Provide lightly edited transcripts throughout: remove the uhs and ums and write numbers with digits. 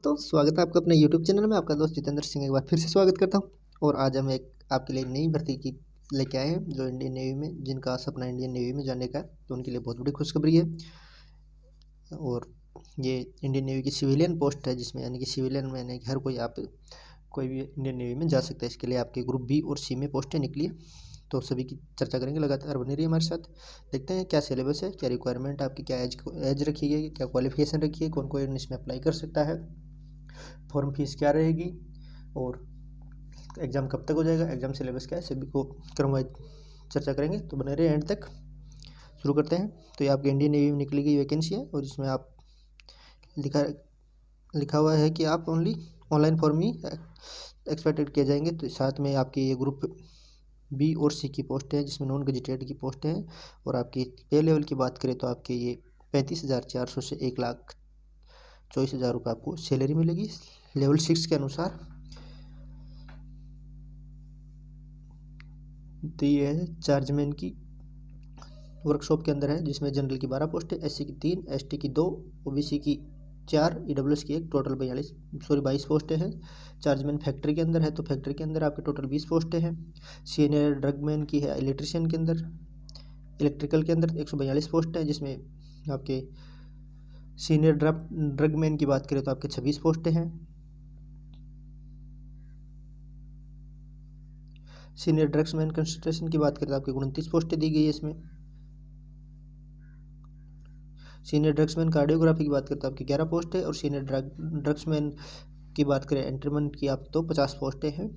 तो स्वागत है आपका अपने यूट्यूब चैनल में। आपका दोस्त जितेंद्र सिंह एक बार फिर से स्वागत करता हूं। और आज हम एक आपके लिए नई भर्ती की लेके आए हैं, जो इंडियन नेवी में, जिनका सपना इंडियन नेवी में जाने का है, तो उनके लिए बहुत बड़ी खुशखबरी है। और ये इंडियन नेवी की सिविलियन पोस्ट है, जिसमें यानी कि सिविलियन में यानी कि हर कोई आप कोई भी इंडियन नेवी में जा सकता है। इसके लिए आपके ग्रुप बी और सी में पोस्टें निकली है, तो सभी की चर्चा करेंगे। लगातार बने रहिए हमारे साथ। देखते हैं क्या सिलेबस है, क्या रिक्वायरमेंट है आपकी, क्या एज रखी गई है, क्या क्वालिफिकेशन रखी है, कौन कौन इसमें अप्लाई कर सकता है, फॉर्म फीस क्या रहेगी और एग्ज़ाम कब तक हो जाएगा, एग्ज़ाम सिलेबस क्या है, सभी को क्रम वाइज चर्चा करेंगे। तो बने रहे एंड तक। शुरू करते हैं। तो ये आपके इंडियन नेवी में निकली गई वैकेंसी है, और इसमें आप लिखा हुआ है कि आप ओनली ऑनलाइन फॉर्म ही एक्सपेक्टेड किए जाएंगे। तो साथ में आपकी ये ग्रुप बी और सी की पोस्ट है, जिसमें नॉन गजेटेड की पोस्ट हैं। और आपकी पे लेवल की बात करें तो आपके ये 35,400 से 1,24,000 रुपये आपको सैलरी मिलेगी लेवल 6 के अनुसार। तो ये है चार्जमैन की वर्कशॉप के अंदर है, जिसमें जनरल की 12 पोस्ट है, एससी की 3, एसटी की 2, ओबीसी की 4, ईडब्ल्यूएस की 1, टोटल 22 पोस्टें हैं। चार्जमैन फैक्ट्री के अंदर है, तो फैक्ट्री के अंदर आपके टोटल 20 पोस्टें हैं। सीनियर ड्रगमैन की है इलेक्ट्रिशियन के अंदर, इलेक्ट्रिकल के अंदर 142 पोस्ट है, जिसमें आपके सीनियर ड्रगमैन की बात करें तो आपके 26 पोस्टें हैं। सीनियर ड्रग्समैन कंसंट्रेशन की बात करें तो आपकी 29 पोस्टें दी गई है इसमें। सीनियर ड्रग्समैन कार्डियोग्राफी की बात करें तो आपकी 11 पोस्ट है। और सीनियर ड्रग्समैन की बात करें एंट्रीमैन की, आप तो 50 पोस्टें हैं।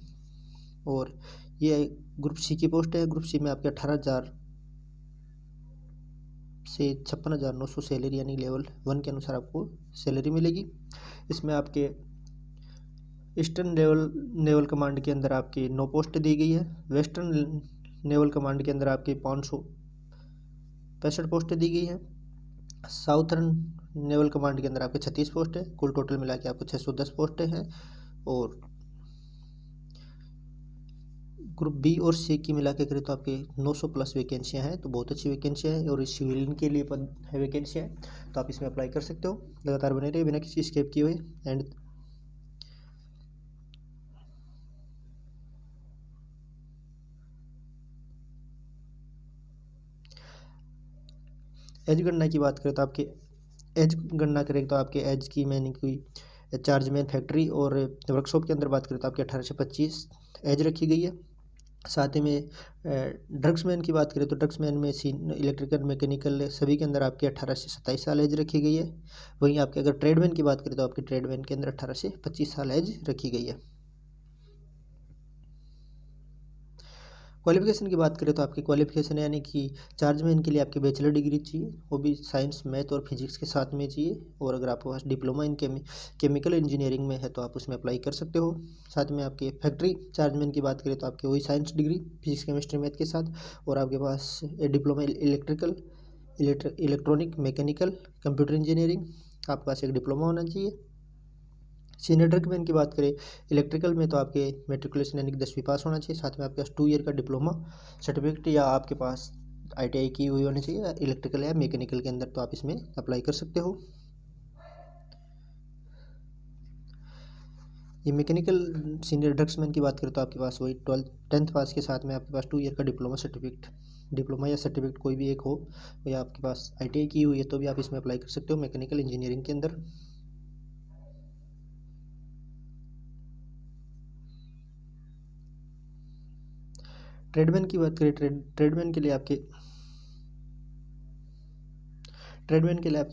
और ये ग्रुप सी की पोस्ट है। ग्रुप सी में आपके 18,000 से 56,900 सैलरी यानी लेवल 1 के अनुसार आपको सैलरी मिलेगी। इसमें आपके ईस्टर्न नेवल कमांड के अंदर आपकी 9 पोस्ट दी गई है। वेस्टर्न नेवल कमांड के अंदर आपकी 565 पोस्टें दी गई हैं। साउथर्न नेवल कमांड के अंदर आपके 36 पोस्ट है। कुल टोटल मिला के आपको 610 पोस्टें हैं। और ग्रुप बी और सी की मिला के करें तो आपके 900 प्लस वैकेंसियाँ हैं, तो बहुत अच्छी वैकेंसियाँ हैं। और इस सिविलियन के लिए पद है वैकेंसियाँ हैं, तो आप इसमें अप्लाई कर सकते हो। लगातार बने रहिए बिना किसी स्केप किए हुए। एंड एज गणना की बात करें तो आपके एज गणना करें तो आपके एज की मैंने कोई चार्जमैन फैक्ट्री और वर्कशॉप के अंदर बात करें तो आपके 18 से 25 एज रखी गई है। साथ ही में ड्रग्समैन की बात करें तो ड्रग्समैन में इलेक्ट्रिकल मैकेनिकल सभी के अंदर आपके 18 से 27 साल एज रखी गई है। वहीं आपके अगर ट्रेडमैन की बात करें तो आपके ट्रेडमैन के अंदर 18 से 25 साल एज रखी गई है। क्वालिफिकेशन की बात करें तो आपकी क्वालिफिकेशन यानी कि चार्जमैन के लिए आपकी बैचलर डिग्री चाहिए, वो भी साइंस मैथ और फिजिक्स के साथ में चाहिए। और अगर आपके पास डिप्लोमा इन केमिकल इंजीनियरिंग में है तो आप उसमें अप्लाई कर सकते हो। साथ में आपके फैक्ट्री चार्जमैन की बात करें तो आपकी वही science degree physics chemistry math के साथ, और आपके पास diploma electrical electronic mechanical computer engineering, आपके पास एक डिप्लोमा होना चाहिए। सीनियर ड्रगमैन की बात करें इलेक्ट्रिकल में तो आपके मेट्रिकुलेशन यानी कि 10वीं पास होना चाहिए। साथ में आपके पास 2 ईयर का डिप्लोमा सर्टिफिकेट या आपके पास ITI की हुई होनी चाहिए इलेक्ट्रिकल या मैकेनिकल के अंदर, तो आप इसमें अप्लाई कर सकते हो। ये मैकेनिकल सीनियर ड्रग्समैन की बात करें तो आपके पास वही 10th पास के साथ में आपके पास 2 ईयर का डिप्लोमा या सर्टिफिकेट कोई भी एक हो, या आपके पास ITI की हुई है तो भी आप इसमें अप्लाई कर सकते हो मैकेनिकल इंजीनियरिंग के अंदर। ट्रेडमैन की बात करें ट्रेडमैन के लिए आपके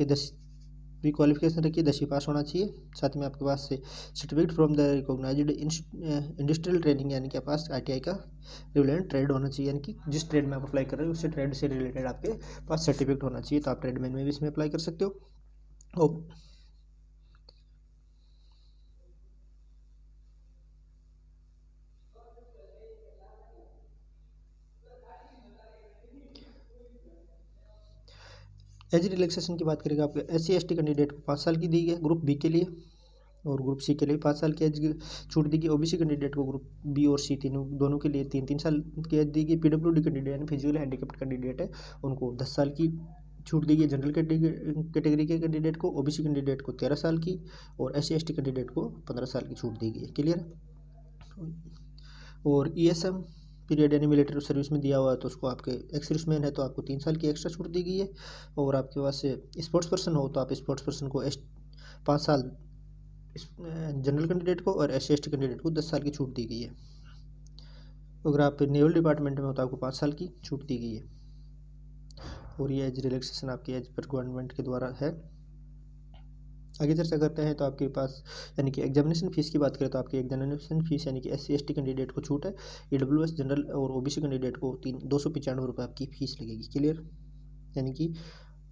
10वीं क्वालिफिकेशन रखिए, 10वीं पास होना चाहिए। साथ में आपके पास से certificate from the recognised industrial training यानी कि आपके पास ITI का रिलेटेड ट्रेड होना चाहिए, यानी कि जिस ट्रेड में आप अप्लाई कर रहे हो उससे ट्रेड से रिलेटेड आपके पास सर्टिफिकेट होना चाहिए, तो आप ट्रेडमैन में भी इसमें अप्लाई कर सकते हो। और एज रिलैक्सेशन की बात करेंगे आपके SC ST कैंडिडेट को 5 साल की दी है ग्रुप बी के लिए, और ग्रुप सी के लिए 5 साल की एज छूट दी गई। OBC कैंडिडेट को ग्रुप बी और सी तीनों दोनों के लिए 3-3 साल की एज दी गई। PWD कैंडिडेट यानी फिजिकल हैंडीकैप्ड कैंडिडेट है, उनको 10 साल की छूट दी गई है जनरल कैटेगरी के कैंडिडेट को, ओबीसी कैंडिडेट को 13 साल की और SC/ST कैंडिडेट को 15 साल की छूट दी गई है। क्लियर। और ESM पीरियड यानी मिलिट्री सर्विस में दिया हुआ है तो उसको आपके एक्स सर्विसमैन है तो आपको 3 साल की एक्स्ट्रा छूट दी गई है। और आपके पास स्पोर्ट्स पर्सन हो तो आप स्पोर्ट्स पर्सन को 5 साल जनरल कैंडिडेट को और SC/ST कैंडिडेट को 10 साल की छूट दी गई है। अगर आप नेवल डिपार्टमेंट में हो तो आपको 5 साल की छूट दी गई है। और ये एज रिलैक्सेशन आपकी एज पर गवर्नमेंट के द्वारा है। आगे चर्चा करते हैं तो आपके पास यानी कि एग्जामिनेशन फीस की बात करें तो आपकी एग्जामिनेशन फीस यानी कि SC/ST कैंडिडेट को छूट है, EWS जनरल और OBC कैंडिडेट को 295 रुपये आपकी फ़ीस लगेगी। क्लियर। यानी कि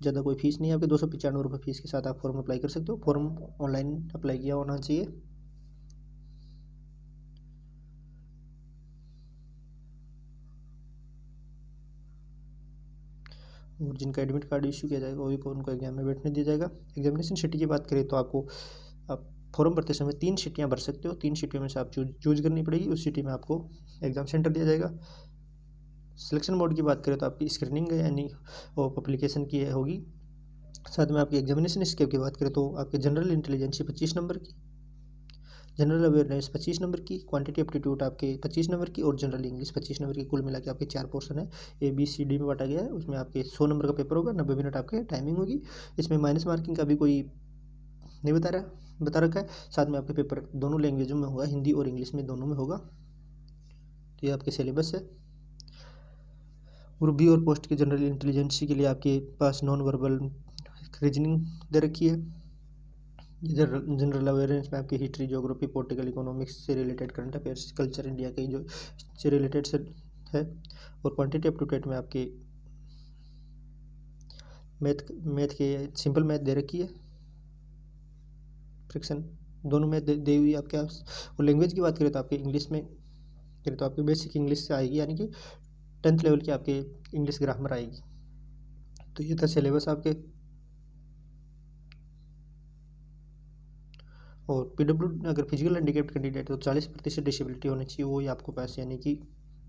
ज़्यादा कोई फीस नहीं है आपके, 295 रुपये फीस के साथ आप फॉर्म अप्लाई कर सकते हो। फॉर्म ऑनलाइन अप्लाई किया होना चाहिए। और जिनका एडमिट कार्ड इशू किया जाएगा वही को उनको एग्जाम में बैठने दिया जाएगा। एग्जामिनेशन सिटी की बात करें तो आपको आप फॉर्म भरते समय 3 सिटियाँ भर सकते हो, 3 सिटियों में से आप चूज करनी पड़ेगी, उस सिटी में आपको एग्ज़ाम सेंटर दिया जाएगा। सिलेक्शन मोड की बात करें तो आपकी स्क्रीनिंग है यानी वो पब्लिकेशन की होगी। साथ में आपकी एग्जामिनेशन स्केप की बात करें तो आपके जनरल इंटेलिजेंसी 25 नंबर की, जनरल अवेयरनेस 25 नंबर की, क्वांटिटी एप्टीट्यूड आपके 25 नंबर की और जनरल इंग्लिश 25 नंबर की। कुल मिला के आपके 4 पोर्शन है, ABCD में बांटा गया है। उसमें आपके 100 नंबर का पेपर होगा, 90 मिनट आपके टाइमिंग होगी। इसमें माइनस मार्किंग का भी कोई नहीं बता रखा है। साथ में आपके पेपर दोनों लैंग्वेजों में होगा, हिंदी और इंग्लिश में दोनों में होगा। तो ये आपके सिलेबस है। ग्रुप बी और पोस्ट के जनरल इंटेलिजेंसी के लिए आपके पास नॉन वर्बल रीजनिंग दे रखी है। जनरल अवेयरनेस में आपकी हिस्ट्री, ज्योग्राफी, पॉलिटिकल, इकोनॉमिक्स से related, current affairs, culture India के जो से रिलेटेड है। और क्वांटिटी एप्टीट्यूड में आपके मैथ के सिंपल मैथ दे रखी है, फ्रैक्शन दोनों मैथ दे हुई है आपके पास। और लैंग्वेज की बात करें तो आपके इंग्लिश में करें तो आपकी बेसिक इंग्लिश से आएगी, यानी कि 10th लेवल की आपके इंग्लिश ग्रामर आएगी। तो ये था सिलेबस आपके। और PW अगर फिजिकल हैंडीकैप्ड कैंडिडेट है तो 40% डिसेबिलिटी होनी चाहिए, वो ही आपको पास यानी कि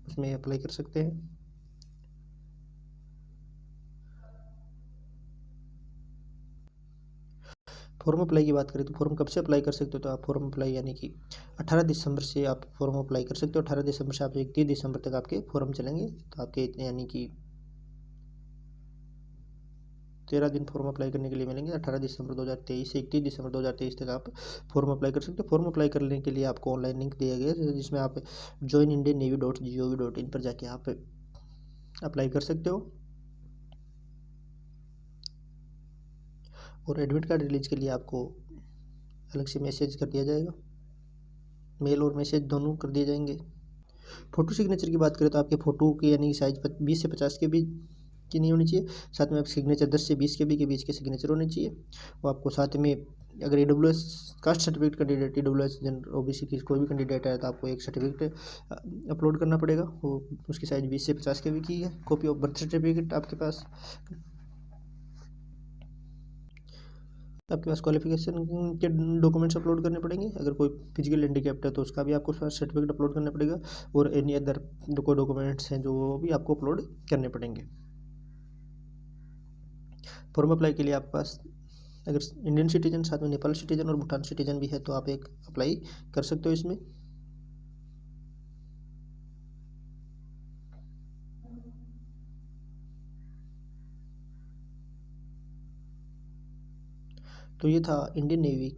उसमें अप्लाई कर सकते हैं। फॉर्म अप्लाई की बात करें तो फॉर्म कब से अप्लाई कर सकते हो तो आप फॉर्म अप्लाई यानी कि 18 दिसंबर से आप फॉर्म अप्लाई कर सकते हो। 18 दिसंबर से आप 31 दिसंबर तक आपके फॉर्म चलेंगे। तो आपके यानी कि 13 दिन फॉर्म अप्लाई करने के लिए मिलेंगे। 18 दिसंबर 2023 से 31 दिसंबर 2023 तक आप फॉर्म अप्लाई कर सकते हो। फॉर्म अप्लाई करने के लिए आपको ऑनलाइन लिंक दिया गया है जिसमें आप joinindiannavy.gov.in पर जाके आप अप्लाई कर सकते हो। और एडमिट कार्ड रिलीज के लिए आपको अलग से मैसेज कर दिया जाएगा, मेल और मैसेज दोनों कर दिए जाएंगे। फ़ोटो सिग्नेचर की बात करें तो आपके फ़ोटो की यानी साइज़ 20 से 50 के बीच की नहीं होनी चाहिए। साथ में आप सिग्नेचर 10 से 20 के बीच के सिग्नेचर होने चाहिए। वो आपको साथ में अगर EWS caste certificate candidate, EWS general OBC की कोई भी कैंडिडेट है तो आपको एक सर्टिफिकेट अपलोड करना पड़ेगा। वो उसकी साइज़ 20 से 50 के बी की है। कॉपी ऑफ बर्थ सर्टिफिकेट आपके पास क्वालिफिकेशन के डॉक्यूमेंट्स अपलोड करने पड़ेंगे। अगर कोई फिजिकल हैंडीकैप्ड है तो उसका भी आपको सर्टिफिकेट अपलोड करना पड़ेगा। और एनी अदर कोई डॉक्यूमेंट्स हैं जो वो भी आपको अपलोड करने पड़ेंगे। फॉर्म अप्लाई के लिए आपके पास अगर इंडियन सिटीजन, साथ में नेपाल सिटीजन और भूटान सिटीजन भी है तो आप एक अप्लाई कर सकते हो इसमें। तो ये था इंडियन नेवी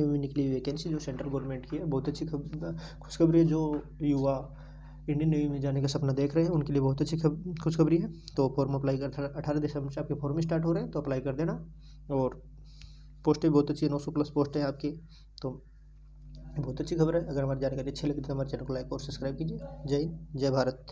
में निकली हुई वैकेंसी जो सेंट्रल गवर्नमेंट की है। बहुत अच्छी खुशखबरी है। जो युवा इंडियन नेवी में जाने का सपना देख रहे हैं उनके लिए बहुत अच्छी खुशखबरी है। तो फॉर्म अप्लाई कर 18 दिसंबर से आपके फॉर्म स्टार्ट हो रहे हैं तो अप्लाई कर देना। और पोस्टें बहुत अच्छी 900+ पोस्टें हैं आपकी, तो बहुत अच्छी खबर है। अगर हमारी जानकारी अच्छी लगी तो हमारे चैनल को लाइक और सब्सक्राइब कीजिए। जय हिंद, जय भारत।